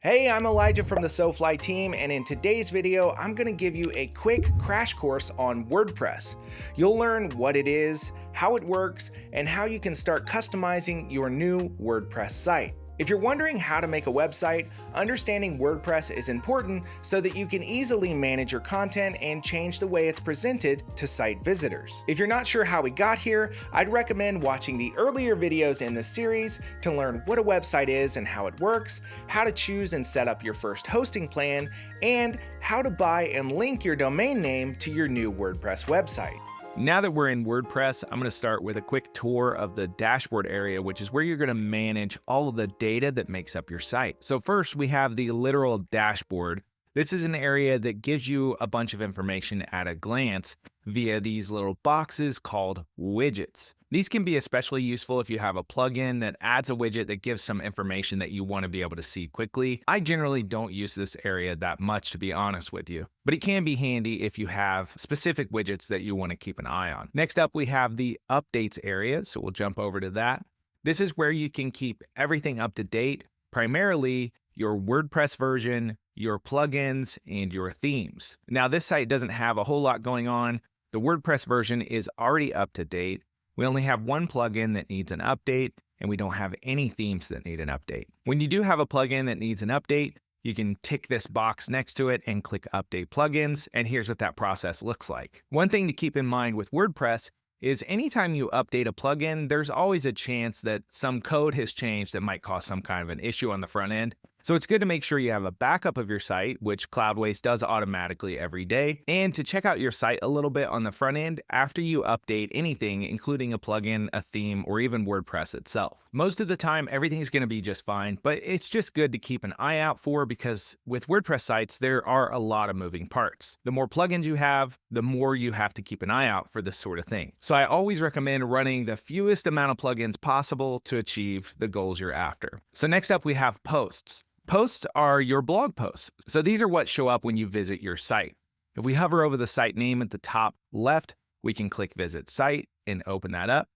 Hey, I'm Elijah from the SoFly team, and in today's video, I'm going to give you a quick crash course on WordPress. You'll learn what it is, how it works, and how you can start customizing your new WordPress site. If you're wondering how to make a website, understanding WordPress is important so that you can easily manage your content and change the way it's presented to site visitors. If you're not sure how we got here, I'd recommend watching the earlier videos in this series to learn what a website is and how it works, how to choose and set up your first hosting plan, and how to buy and link your domain name to your new WordPress website. Now that we're in WordPress, I'm going to start with a quick tour of the dashboard area, which is where you're going to manage all of the data that makes up your site. So first, we have the literal dashboard. This is an area that gives you a bunch of information at a glance via these little boxes called widgets. These can be especially useful if you have a plugin that adds a widget that gives some information that you want to be able to see quickly. I generally don't use this area that much, to be honest with you, but it can be handy if you have specific widgets that you want to keep an eye on. Next up, we have the updates area, so we'll jump over to that. This is where you can keep everything up to date, primarily your WordPress version, your plugins, and your themes. Now, this site doesn't have a whole lot going on. The WordPress version is already up to date. We only have one plugin that needs an update, and we don't have any themes that need an update. When you do have a plugin that needs an update, you can tick this box next to it and click Update Plugins, and here's what that process looks like. One thing to keep in mind with WordPress is anytime you update a plugin, there's always a chance that some code has changed that might cause some kind of an issue on the front end. So it's good to make sure you have a backup of your site, which Cloudways does automatically every day, and to check out your site a little bit on the front end after you update anything, including a plugin, a theme, or even WordPress itself. Most of the time, everything's going to be just fine, but it's just good to keep an eye out for because with WordPress sites, there are a lot of moving parts. The more plugins you have, the more you have to keep an eye out for this sort of thing. So I always recommend running the fewest amount of plugins possible to achieve the goals you're after. So next up, we have posts. Posts are your blog posts. So these are what show up when you visit your site. If we hover over the site name at the top left, we can click Visit Site and open that up.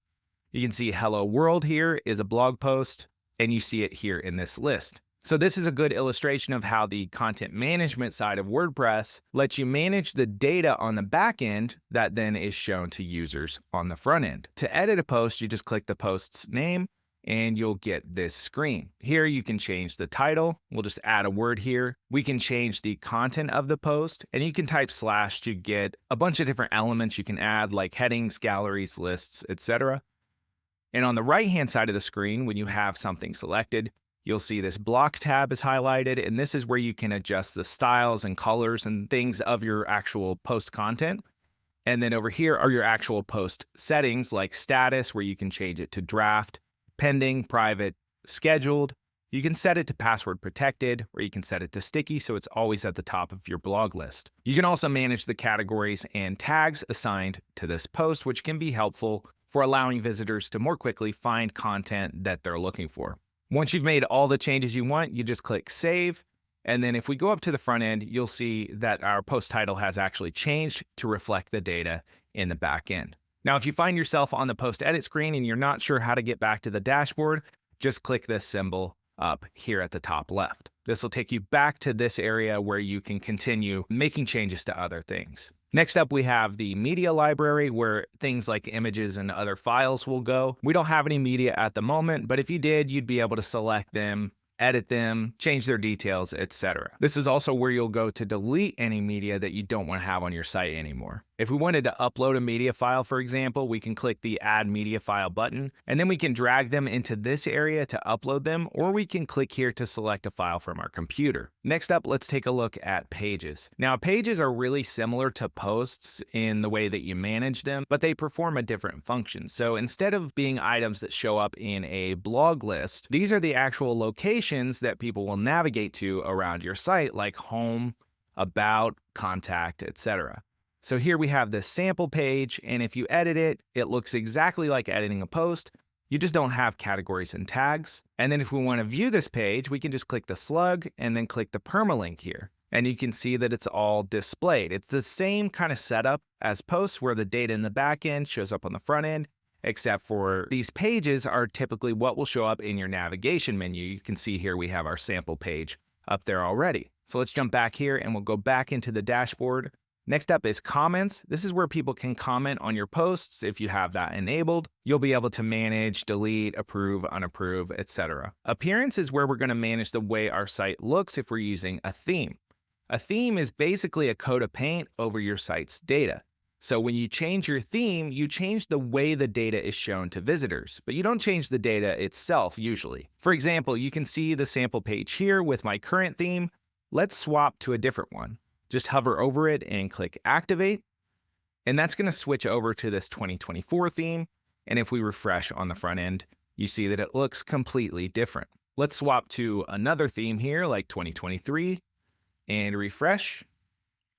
You can see Hello World here is a blog post, and you see it here in this list. So this is a good illustration of how the content management side of WordPress lets you manage the data on the back end that then is shown to users on the front end. To edit a post, you just click the post's name, and you'll get this screen. Here you can change the title. We'll just add a word here. We can change the content of the post, and you can type / to get a bunch of different elements you can add, like headings, galleries, lists, etc. And on the right-hand side of the screen, when you have something selected, you'll see this block tab is highlighted, and this is where you can adjust the styles and colors and things of your actual post content. And then over here are your actual post settings, like status, where you can change it to draft, pending, private, scheduled. You can set it to password protected, or you can set it to sticky so it's always at the top of your blog list. You can also manage the categories and tags assigned to this post, which can be helpful for allowing visitors to more quickly find content that they're looking for. Once you've made all the changes you want, you just click Save. And then if we go up to the front end, you'll see that our post title has actually changed to reflect the data in the back end. Now, if you find yourself on the post edit screen and you're not sure how to get back to the dashboard, just click this symbol up here at the top left. This will take you back to this area where you can continue making changes to other things. Next up, we have the media library where things like images and other files will go. We don't have any media at the moment, but if you did, you'd be able to select them, edit them, change their details, etc. This is also where you'll go to delete any media that you don't want to have on your site anymore. If we wanted to upload a media file, for example, we can click the Add Media File button, and then we can drag them into this area to upload them, or we can click here to select a file from our computer. Next up, let's take a look at pages. Now, pages are really similar to posts in the way that you manage them, but they perform a different function. So instead of being items that show up in a blog list, these are the actual locations that people will navigate to around your site, like home, about, contact, etc. So here we have this sample page, and if you edit it, it looks exactly like editing a post. You just don't have categories and tags. And then if we want to view this page, we can just click the slug and then click the permalink here. And you can see that it's all displayed. It's the same kind of setup as posts where the data in the back end shows up on the front end, except for these pages are typically what will show up in your navigation menu. You can see here we have our sample page up there already. So let's jump back here and we'll go back into the dashboard. Next up is comments. This is where people can comment on your posts. If you have that enabled, you'll be able to manage, delete, approve, unapprove, etc. Appearance is where we're going to manage the way our site looks if we're using a theme. A theme is basically a coat of paint over your site's data. So when you change your theme, you change the way the data is shown to visitors, but you don't change the data itself usually. For example, you can see the sample page here with my current theme. Let's swap to a different one. Just hover over it and click activate. And that's going to switch over to this 2024 theme. And if we refresh on the front end, you see that it looks completely different. Let's swap to another theme here like 2023 and refresh.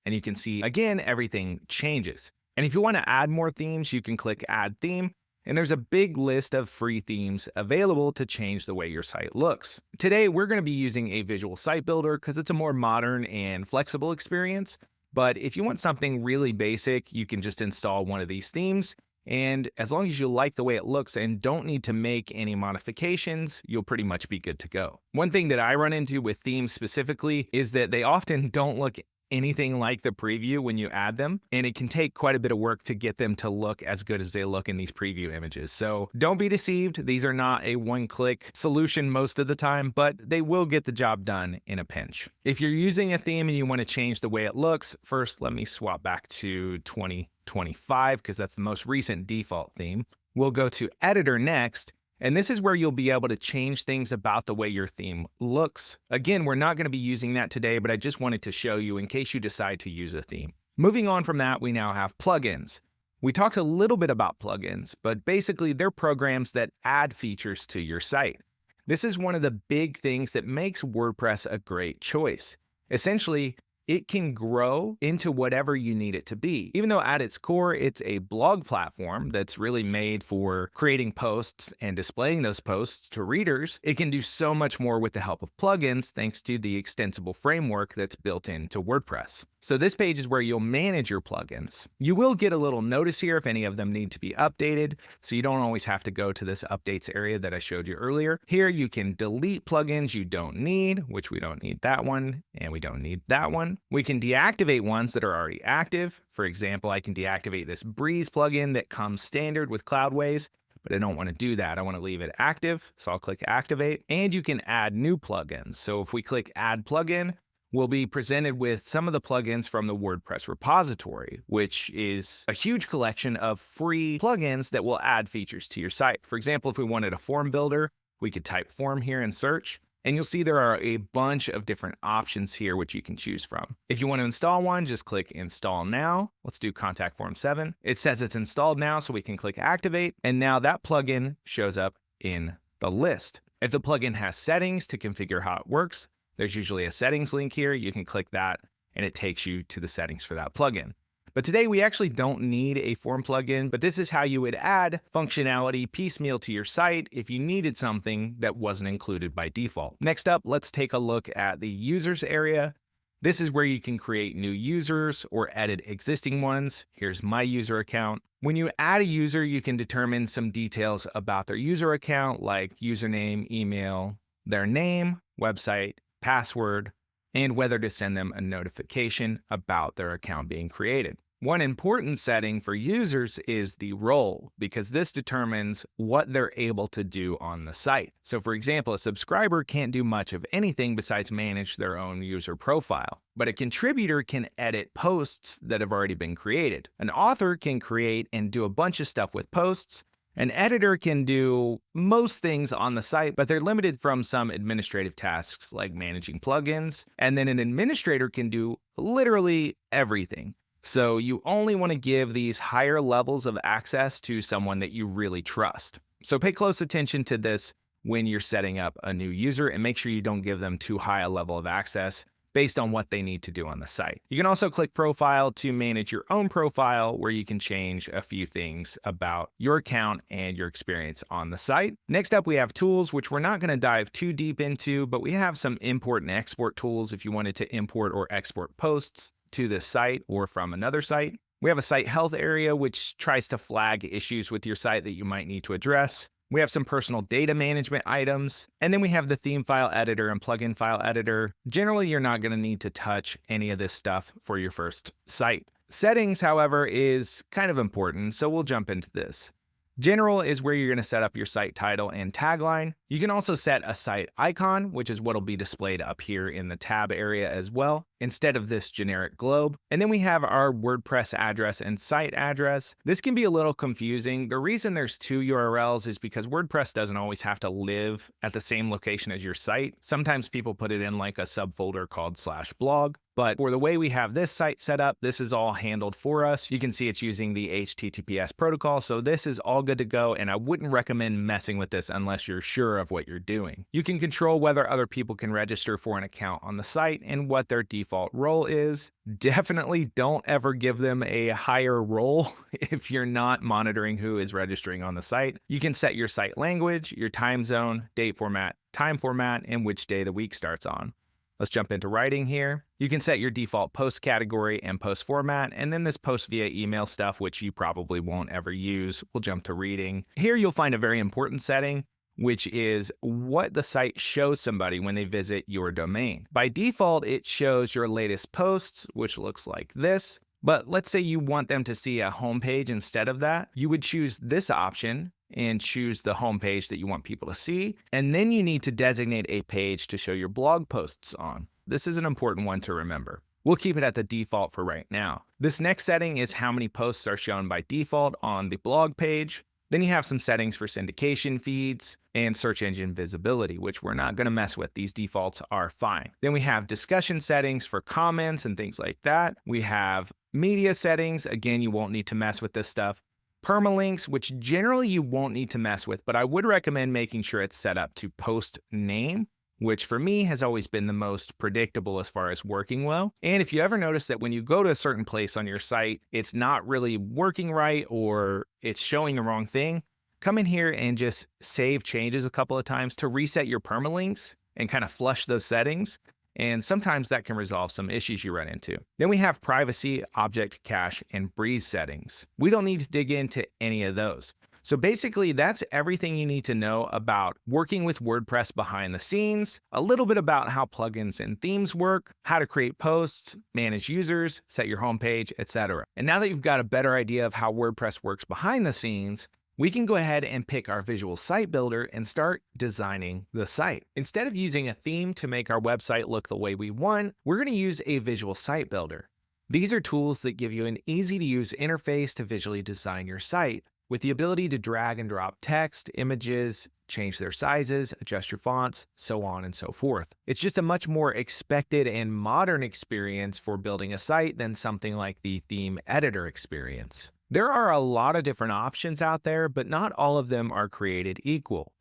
And you can see again, everything changes. And if you want to add more themes, you can click add theme. And there's a big list of free themes available to change the way your site looks. Today, we're going to be using a visual site builder because it's a more modern and flexible experience. But if you want something really basic, you can just install one of these themes. And as long as you like the way it looks and don't need to make any modifications, you'll pretty much be good to go. One thing that I run into with themes specifically is that they often don't look anything like the preview when you add them, and it can take quite a bit of work to get them to look as good as they look in these preview images. So don't be deceived. These are not a one-click solution most of the time, but they will get the job done in a pinch. If you're using a theme and you want to change the way it looks, first let me swap back to 2025 because that's the most recent default theme. We'll go to editor next. And this is where you'll be able to change things about the way your theme looks. Again, we're not going to be using that today, but I just wanted to show you in case you decide to use a theme. Moving on from that, we now have plugins. We talked a little bit about plugins, but basically they're programs that add features to your site. This is one of the big things that makes WordPress a great choice. Essentially, it can grow into whatever you need it to be. Even though at its core, it's a blog platform that's really made for creating posts and displaying those posts to readers, it can do so much more with the help of plugins thanks to the extensible framework that's built into WordPress. So this page is where you'll manage your plugins. You will get a little notice here if any of them need to be updated, so you don't always have to go to this updates area that I showed you earlier. Here you can delete plugins you don't need, which we don't need that one, and we don't need that one. We can deactivate ones that are already active. For example, I can deactivate this Breeze plugin that comes standard with Cloudways, but I don't want to do that. I want to leave it active, so I'll click activate. And you can add new plugins. So if we click add plugin, we'll be presented with some of the plugins from the WordPress repository, which is a huge collection of free plugins that will add features to your site. For example, if we wanted a form builder, we could type form here and search, and you'll see there are a bunch of different options here which you can choose from. If you want to install one, just click install now. Let's do contact form 7. It says it's installed now, so we can click activate, and now that plugin shows up in the list. If the plugin has settings to configure how it works, there's usually a settings link here. You can click that and it takes you to the settings for that plugin. But today we actually don't need a form plugin, but this is how you would add functionality piecemeal to your site if you needed something that wasn't included by default. Next up, let's take a look at the users area. This is where you can create new users or edit existing ones. Here's my user account. When you add a user, you can determine some details about their user account like username, email, their name, website, password, and whether to send them a notification about their account being created. One important setting for users is the role, because this determines what they're able to do on the site. So for example, a subscriber can't do much of anything besides manage their own user profile, but a contributor can edit posts that have already been created. An author can create and do a bunch of stuff with posts. An editor can do most things on the site, but they're limited from some administrative tasks like managing plugins. And then an administrator can do literally everything. So you only want to give these higher levels of access to someone that you really trust. So pay close attention to this when you're setting up a new user and make sure you don't give them too high a level of access based on what they need to do on the site. You can also click profile to manage your own profile where you can change a few things about your account and your experience on the site. Next up, we have tools, which we're not going to dive too deep into, but we have some import and export tools if you wanted to import or export posts to this site or from another site. We have a site health area, which tries to flag issues with your site that you might need to address. We have some personal data management items, and then we have the theme file editor and plugin file editor. Generally, you're not going to need to touch any of this stuff for your first site. Settings, however, is kind of important, so we'll jump into this. General is where you're going to set up your site title and tagline. You can also set a site icon, which is what will be displayed up here in the tab area as well, instead of this generic globe. And then we have our WordPress address and site address. This can be a little confusing. The reason there's two URLs is because WordPress doesn't always have to live at the same location as your site. Sometimes people put it in like a subfolder called /blog. But for the way we have this site set up, this is all handled for us. You can see it's using the HTTPS protocol, so this is all good to go, and I wouldn't recommend messing with this unless you're sure of what you're doing. You can control whether other people can register for an account on the site and what their default role is. Definitely don't ever give them a higher role if you're not monitoring who is registering on the site. You can set your site language, your time zone, date format, time format, and which day the week starts on. Let's jump into writing here. You can set your default post category and post format, and then this post via email stuff, which you probably won't ever use. We'll jump to reading. Here you'll find a very important setting, which is what the site shows somebody when they visit your domain. By default, it shows your latest posts, which looks like this. But let's say you want them to see a homepage instead of that. You would choose this option and choose the homepage that you want people to see. And then you need to designate a page to show your blog posts on. This is an important one to remember. We'll keep it at the default for right now. This next setting is how many posts are shown by default on the blog page. Then you have some settings for syndication feeds and search engine visibility, which we're not going to mess with. These defaults are fine. Then we have discussion settings for comments and things like that. We have media settings. Again, you won't need to mess with this stuff. Permalinks, which generally you won't need to mess with, but I would recommend making sure it's set up to post name, which for me has always been the most predictable as far as working well. And if you ever notice that when you go to a certain place on your site, it's not really working right or it's showing the wrong thing, come in here and just save changes a couple of times to reset your permalinks and kind of flush those settings. And sometimes that can resolve some issues you run into. Then we have privacy, object cache, and breeze settings. We don't need to dig into any of those. So basically, that's everything you need to know about working with WordPress behind the scenes, a little bit about how plugins and themes work, how to create posts, manage users, set your homepage, etc. And now that you've got a better idea of how WordPress works behind the scenes, we can go ahead and pick our visual site builder and start designing the site. Instead of using a theme to make our website look the way we want, we're going to use a visual site builder. These are tools that give you an easy-to-use interface to visually design your site, with the ability to drag and drop text, images, change their sizes, adjust your fonts, so on and so forth. It's just a much more expected and modern experience for building a site than something like the theme editor experience. There are a lot of different options out there, but not all of them are created equal.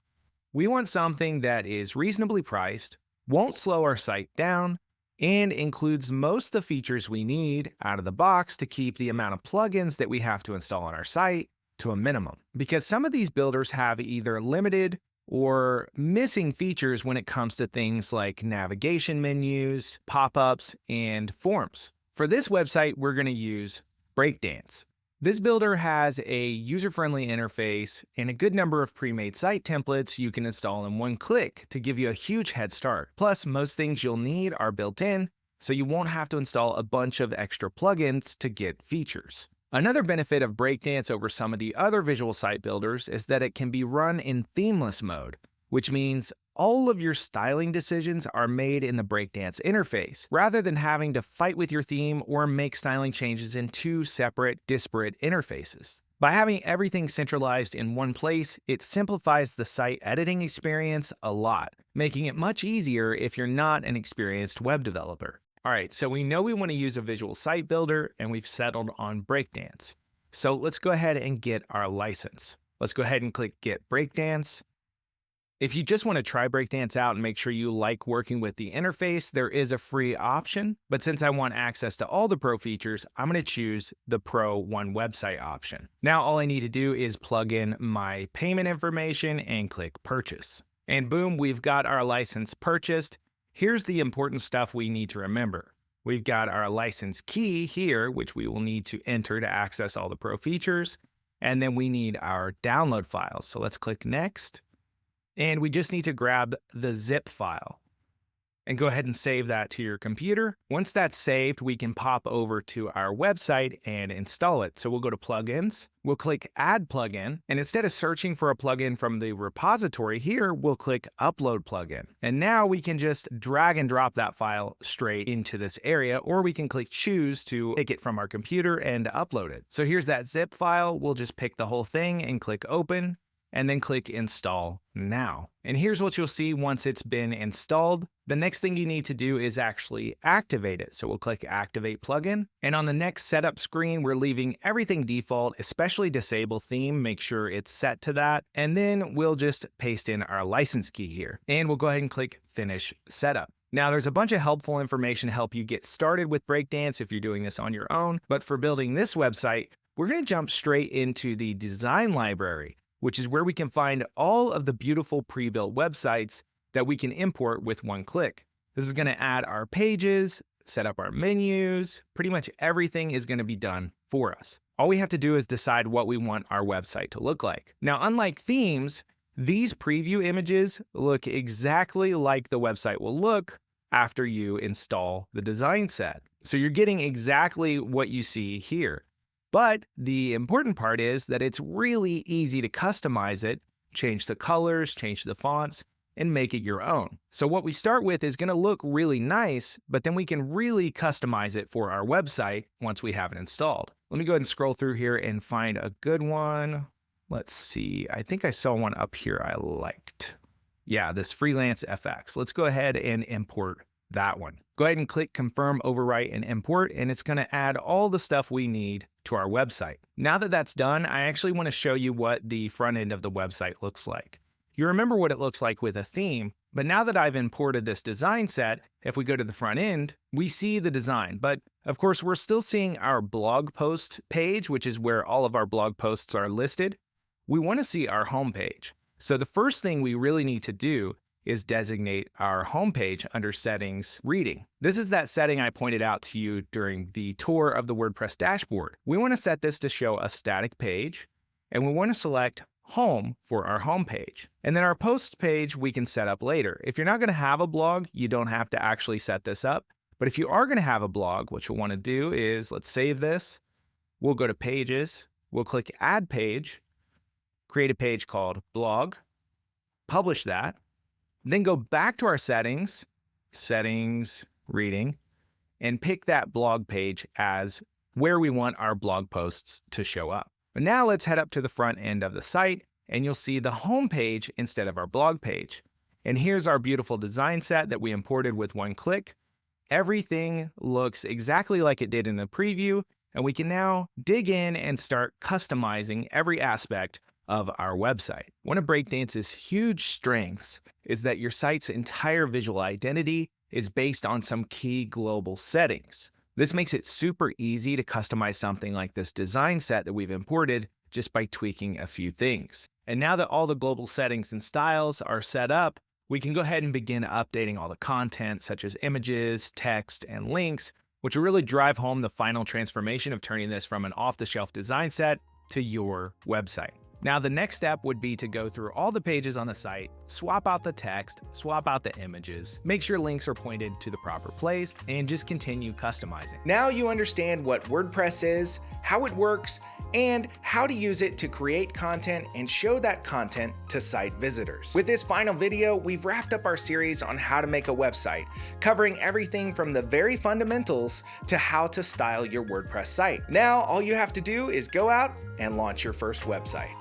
We want something that is reasonably priced, won't slow our site down, and includes most of the features we need out of the box to keep the amount of plugins that we have to install on our site to a minimum. Because some of these builders have either limited or missing features when it comes to things like navigation menus, pop-ups, and forms. For this website, we're going to use Breakdance. This builder has a user-friendly interface and a good number of pre-made site templates you can install in one click to give you a huge head start. Plus, most things you'll need are built in, so you won't have to install a bunch of extra plugins to get features. Another benefit of Breakdance over some of the other visual site builders is that it can be run in themeless mode, which means all of your styling decisions are made in the Breakdance interface, rather than having to fight with your theme or make styling changes in two separate, disparate interfaces. By having everything centralized in one place, it simplifies the site editing experience a lot, making it much easier if you're not an experienced web developer. All right, so we know we want to use a visual site builder, and we've settled on Breakdance. So let's go ahead and get our license. Let's go ahead and click Get Breakdance. If you just want to try Breakdance out and make sure you like working with the interface, there is a free option. But since I want access to all the pro features, I'm going to choose the Pro One Website option. Now all I need to do is plug in my payment information and click Purchase. And boom, we've got our license purchased. Here's the important stuff we need to remember. We've got our license key here, which we will need to enter to access all the pro features. And then we need our download files. So let's click next. And we just need to grab the zip file and go ahead and save that to your computer. Once that's saved, we can pop over to our website and install it. So we'll go to plugins, we'll click add plugin, and instead of searching for a plugin from the repository here, we'll click upload plugin. And now we can just drag and drop that file straight into this area, or we can click choose to take it from our computer and upload it. So here's that zip file. We'll just pick the whole thing and click open, and then click install now. And here's what you'll see once it's been installed. The next thing you need to do is actually activate it. So we'll click activate plugin. And on the next setup screen, we're leaving everything default, especially disable theme. Make sure it's set to that. And then we'll just paste in our license key here. And we'll go ahead and click finish setup. Now, there's a bunch of helpful information to help you get started with Breakdance if you're doing this on your own. But for building this website, we're going to jump straight into the design library, which is where we can find all of the beautiful pre-built websites that we can import with one click. This is going to add our pages, set up our menus, pretty much everything is going to be done for us. All we have to do is decide what we want our website to look like. Now, unlike themes, these preview images look exactly like the website will look after you install the design set. So you're getting exactly what you see here. But the important part is that it's really easy to customize it, change the colors, change the fonts, and make it your own. So what we start with is going to look really nice, but then we can really customize it for our website once we have it installed. Let me go ahead and scroll through here and find a good one. Let's see. I think I saw one up here I liked. Yeah, this Freelance FX. Let's go ahead and import that one. Go ahead and click confirm, overwrite, and import, and it's going to add all the stuff we need to our website. Now that that's done, I actually want to show you what the front end of the website looks like. You remember what it looks like with a theme, but now that I've imported this design set, if we go to the front end, we see the design. But of course, we're still seeing our blog post page, which is where all of our blog posts are listed. We want to see our homepage. So the first thing we really need to do is designate our homepage under settings reading. This is that setting I pointed out to you during the tour of the WordPress dashboard. We want to set this to show a static page, and we want to select home for our homepage. And then our posts page we can set up later. If you're not going to have a blog, you don't have to actually set this up. But if you are going to have a blog, what you'll want to do is, let's save this. We'll go to pages. We'll click add page, create a page called blog, publish that. Then go back to our settings, reading, and pick that blog page as where we want our blog posts to show up. But now let's head up to the front end of the site, and you'll see the home page instead of our blog page. And here's our beautiful design set that we imported with one click. Everything looks exactly like it did in the preview, and we can now dig in and start customizing every aspect of our website. One of Breakdance's huge strengths is that your site's entire visual identity is based on some key global settings. This makes it super easy to customize something like this design set that we've imported just by tweaking a few things. And now that all the global settings and styles are set up, we can go ahead and begin updating all the content such as images, text, and links, which will really drive home the final transformation of turning this from an off-the-shelf design set to your website. Now, the next step would be to go through all the pages on the site, swap out the text, swap out the images, make sure links are pointed to the proper place, and just continue customizing. Now you understand what WordPress is, how it works, and how to use it to create content and show that content to site visitors. With this final video, we've wrapped up our series on how to make a website, covering everything from the very fundamentals to how to style your WordPress site. Now, all you have to do is go out and launch your first website.